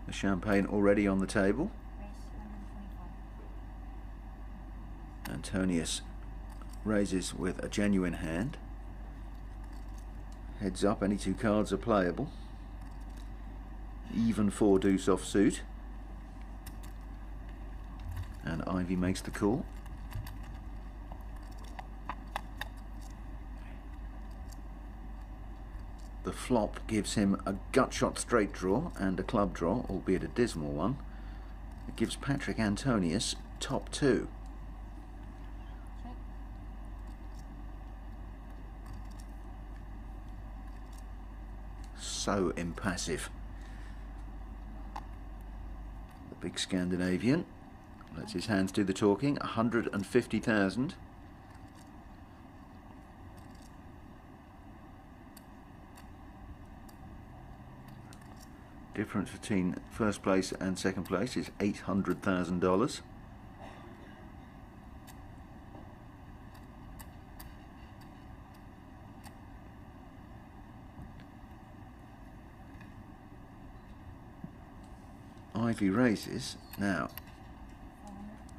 The champagne already on the table. Antonius raises with a genuine hand. Heads up, any two cards are playable. Even 4 deuce offsuit. And IVey makes the call. The flop gives him a gut shot straight draw and a club draw, albeit a dismal one. It gives Patrik Antonius top 2. So impassive. The big Scandinavian lets his hands do the talking. 150,000. Difference between first place and second place is $800,000. IVey raises now.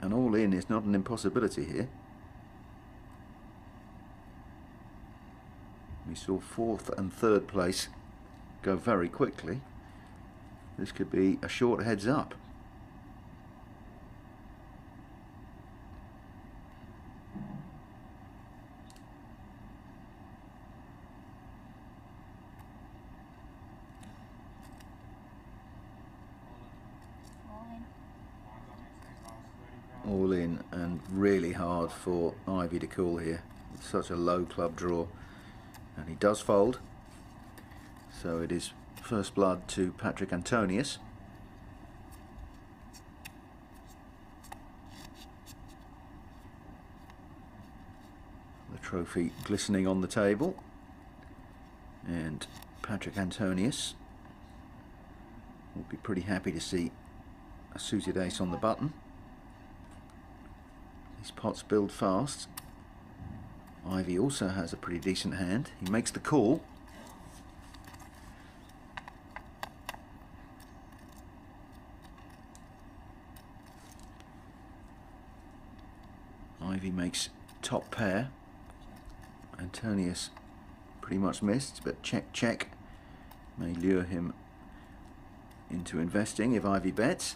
An all-in is not an impossibility here. We saw 4th and 3rd place go very quickly. This could be a short heads up. All in, and really hard for IVey to call here. It's such a low club draw, and he does fold. So it is first blood to Patrik Antonius. The trophy glistening on the table, and Patrik Antonius will be pretty happy to see a suited ace on the button. These pots build fast. IVey also has a pretty decent hand. He makes the call. IVey makes top pair. Antonius pretty much missed, but check check may lure him into investing if IVey bets.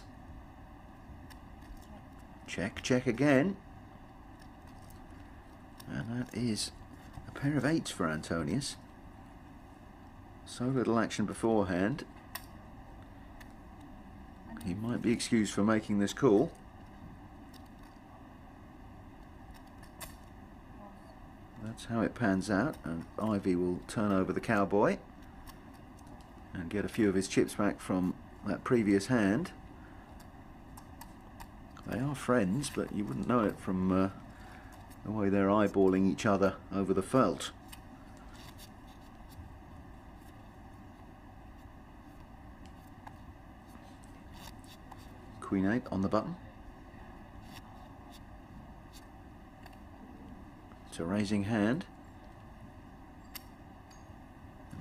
Check check again. And that is a pair of 8s for Antonius. So little action beforehand. He might be excused for making this call. That's how it pans out, and IVey will turn over the cowboy and get a few of his chips back from that previous hand. They are friends, but you wouldn't know it from the way they're eyeballing each other over the felt. Queen 8 on the button. It's a raising hand.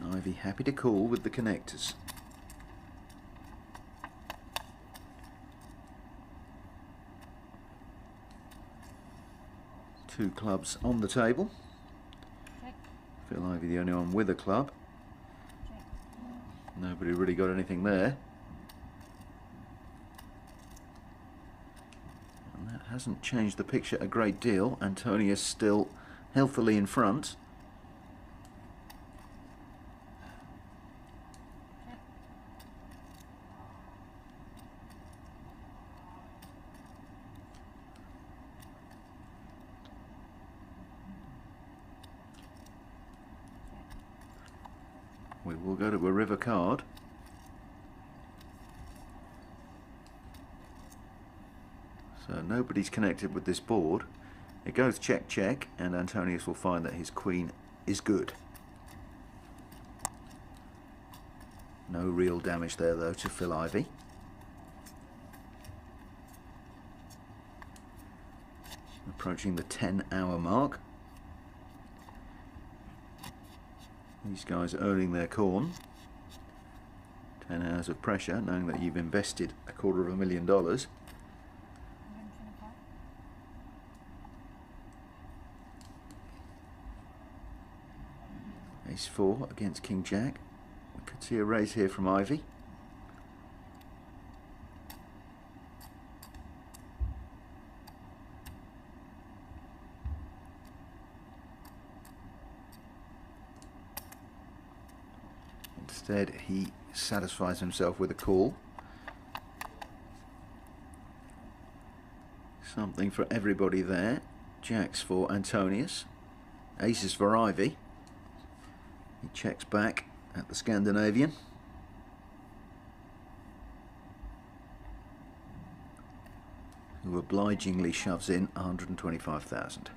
And IVey happy to call with the connectors. Two clubs on the table. Phil IVey the only one with a club. Nobody really got anything there. And that hasn't changed the picture a great deal. Antonius still healthily in front. We will go to a river card. So nobody's connected with this board. It goes check check, and Antonius will find that his queen is good. No real damage there though to Phil IVey. Approaching the 10-hour mark. These guys earning their corn. 10 hours of pressure, knowing that you've invested $250,000. Ace 4 against King Jack. We could see a raise here from IVey. Instead, he satisfies himself with a call. Something for everybody there. Jacks for Antonius. Aces for IVey. He checks back at the Scandinavian. Who obligingly shoves in 125,000.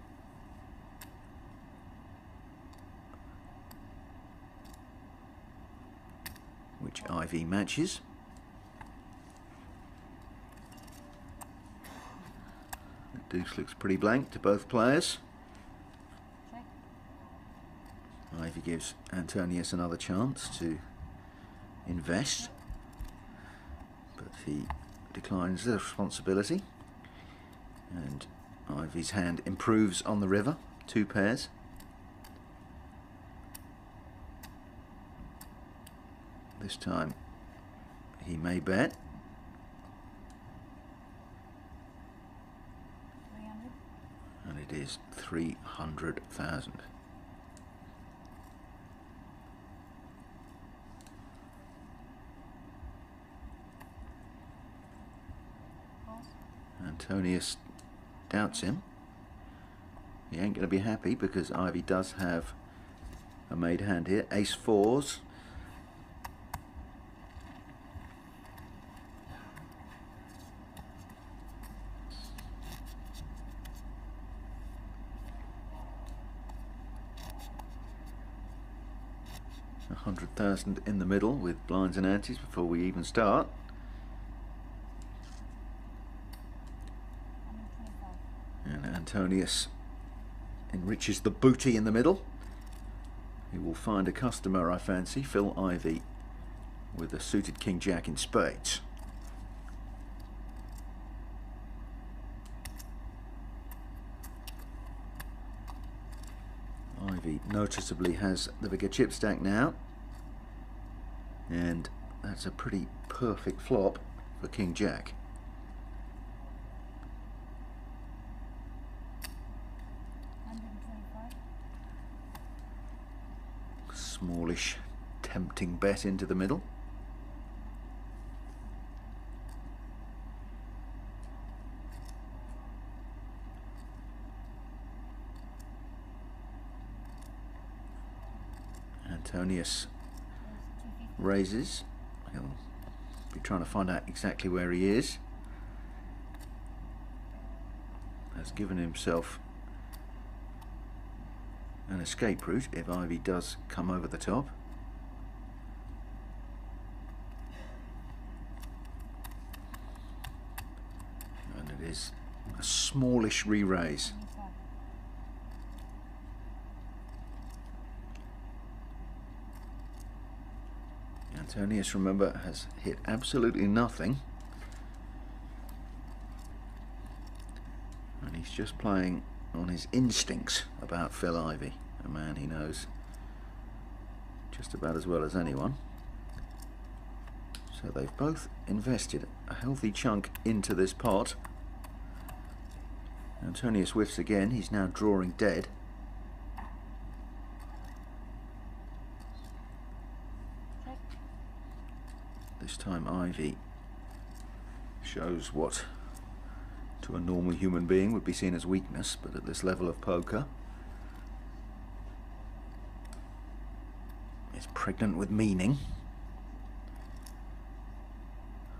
Which IVey matches. The deuce looks pretty blank to both players. IVey gives Antonius another chance to invest, but he declines the responsibility, and IVey's hand improves on the river, 2 pairs. This time he may bet. 300. And it is 300,000. Antonius doubts him. He ain't going to be happy because IVey does have a made hand here. Ace 4s. $100,000 in the middle with blinds and antes before we even start. 125. And Antonius enriches the booty in the middle. He will find a customer, I fancy. Phil IVey with a suited King Jack in spades. IVey noticeably has the bigger chip stack now, and that's a pretty perfect flop for King Jack. Smallish, tempting bet into the middle. Antonius raises. He'll be trying to find out exactly where he is. Has given himself an escape route if IVey does come over the top. And it is a smallish re-raise. Antonius, remember, has hit absolutely nothing, and he's just playing on his instincts about Phil IVey, a man he knows just about as well as anyone. So they've both invested a healthy chunk into this pot. Antonius whiffs again. He's now drawing dead. This time IVey shows what to a normal human being would be seen as weakness, but at this level of poker it's pregnant with meaning.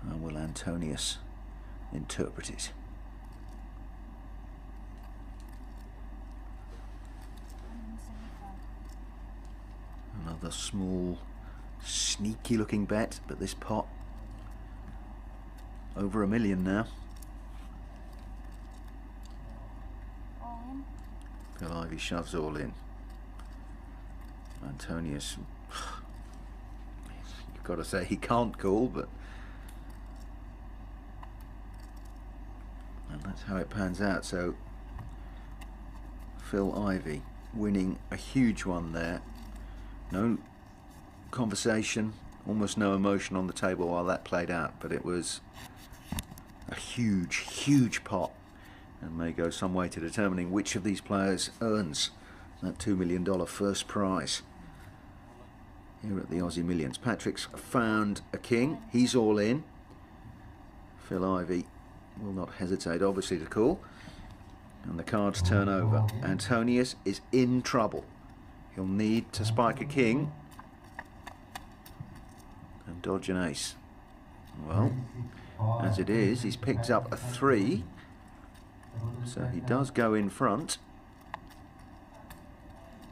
How will Antonius interpret it? Another small, sneaky looking bet, but this pot over $1 million now. All in. Phil IVey shoves all in. Antonius, you got to say he can't call, but... And that's how it pans out. So Phil Ivey winning a huge one there. No conversation, almost no emotion on the table while that played out, but it was a huge pot, and may go some way to determining which of these players earns that $2 million first prize here at the Aussie Millions. Patrik's found a king, he's all in. Phil Ivey will not hesitate obviously to call, and the cards turn over. Antonius is in trouble. He'll need to spike a king and dodge an ace. Well, as it is, he's picked up a 3, so he does go in front.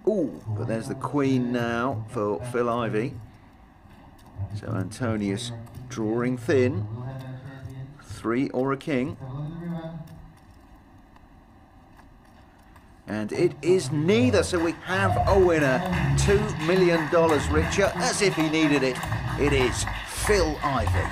Ooh, but there's the queen now for Phil Ivey. So Antonius drawing thin. 3 or a king. And it is neither, so we have a winner. $2 million richer, as if he needed it. It is Phil Ivey.